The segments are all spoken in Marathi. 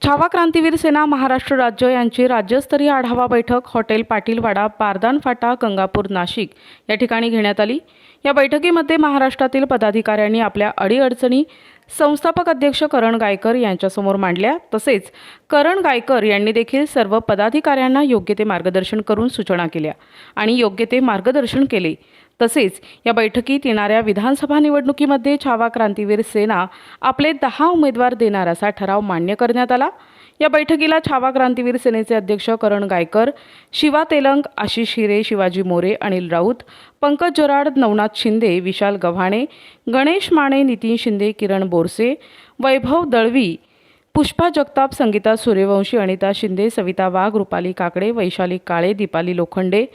छावा क्रांतीवीर सेना महाराष्ट्र राज्य यांची राज्यस्तरीय आढावा बैठक हॉटेल पाटीलवाडा पारदान फाटा गंगापूर नाशिक या ठिकाणी घेण्यात आली। या बैठकीमध्ये महाराष्ट्रातील पदाधिकाऱ्यांनी आपल्या अडीअडचणी संस्थापक अध्यक्ष करण गायकर यांच्यासमोर मांडल्या। तसेच करण गायकर यांनी देखील सर्व पदाधिकाऱ्यांना योग्य ते मार्गदर्शन करून सूचना केल्या आणि योग्य ते मार्गदर्शन केले। तसेच या बैठकीत येणाऱ्या विधानसभा निवडणुकीमध्ये छावा क्रांतीवीर सेना आपले 10 उमेदवार देणार असा ठराव मान्य करण्यात आला। या बैठकीला छावा क्रांतीवीर सेनेचे अध्यक्ष करण गायकर, शिवा तेलंग, आशिष हिरे, शिवाजी मोरे, अनिल राऊत, पंकज जोराड, नवनाथ शिंदे, विशाल गव्हाणे, गणेश माने, नितीन शिंदे, किरण बोरसे, वैभव दळवी, पुष्पा जगताप, संगीता सूर्यवंशी, अनिता शिंदे, सविता वाघ, रुपाली काकडे, वैशाली काळे, दीपाली लोखंडे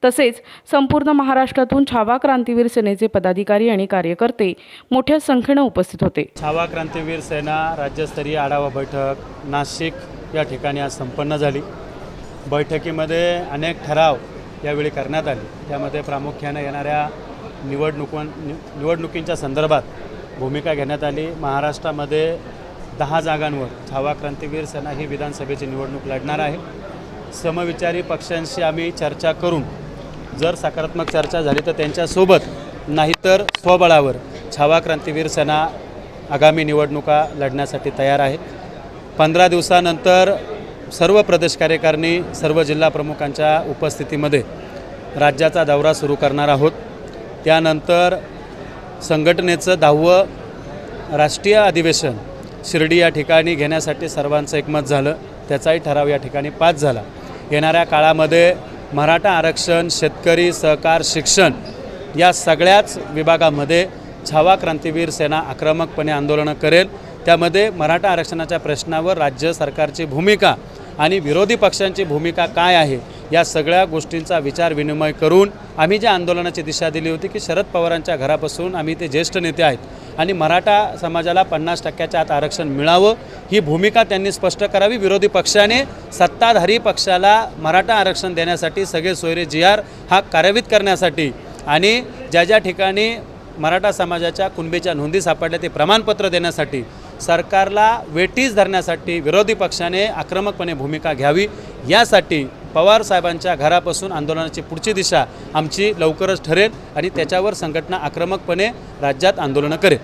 तसेच संपूर्ण महाराष्ट्रातून छावा क्रांतीवीर सेनेचे पदाधिकारी आणि कार्यकर्ते मोठ्या संख्येने उपस्थित होते। छावा क्रांतीवीर सेना राज्यस्तरीय आढावा बैठक नाशिक या ठिकाणी आज संपन्न झाली। बैठकीमध्ये अनेक ठराव यावेळी करण्यात आले। त्यामध्ये प्रामुख्याने येणाऱ्या निवडणुकींच्या संदर्भात भूमिका घेण्यात आली। महाराष्ट्रामध्ये 10 जागांवर छावा क्रांतीवीर सेना ही विधानसभेची निवडणूक लढणार आहे। समविचारी पक्षांशी आम्ही चर्चा करून जर सकारात्मक चर्चा झाली तर त्यांच्यासोबत, नाहीतर स्वबळावर छावा क्रांतीवीर सेना आगामी निवडणुका लढण्यासाठी तयार आहे। 15 दिवसानंतर सर्व प्रदेश कार्यकारिणी सर्व जिल्हा प्रमुखांच्या उपस्थितीमध्ये राज्याचा दौरा सुरू करणार आहोत। त्यानंतर संघटनेचं 10वं राष्ट्रीय अधिवेशन शिर्डी या ठिकाणी घेण्यासाठी सर्वांचं एकमत झालं। त्याचाही ठराव या ठिकाणी पास झाला। येणाऱ्या काळामध्ये मराठा आरक्षण, शेतकरी, सहकार, शिक्षण या सगळ्याच विभागामध्ये छावा क्रांतीवीर सेना आक्रमकपणे आंदोलनं करेल। त्यामध्ये मराठा आरक्षणाच्या प्रश्नावर राज्य सरकारची भूमिका आणि विरोधी पक्षांची भूमिका काय आहे या सगळ्या गोष्टींचा विचार विनिमय करून आम्ही ज्या आंदोलनाची दिशा दिली होती की शरद पवारांच्या घरापासून आम्ही ते ज्येष्ठ नेते आहेत आणि मराठा समाजाला 50% आत आरक्षण मिळावं ही भूमिका त्यांनी स्पष्ट करावी। विरोधी पक्षाने सत्ताधारी पक्षाला मराठा आरक्षण देण्यासाठी सगळे सोयरे GR हा कार्यान्वित करण्यासाठी आणि ज्या ज्या ठिकाणी मराठा समाजाच्या कुणबीच्या नोंदी सापडल्या ते प्रमाणपत्र देण्यासाठी सरकारला वेटीस धरण्यासाठी विरोधी पक्षाने आक्रमकपणे भूमिका घ्यावी। यासाठी पवार साहेबांच्या घरापासून आंदोलनाची पुढची दिशा आमची लवकरच ठरेल आणि त्याच्यावर संघटना आक्रमकपणे राज्यात आंदोलनं करेल।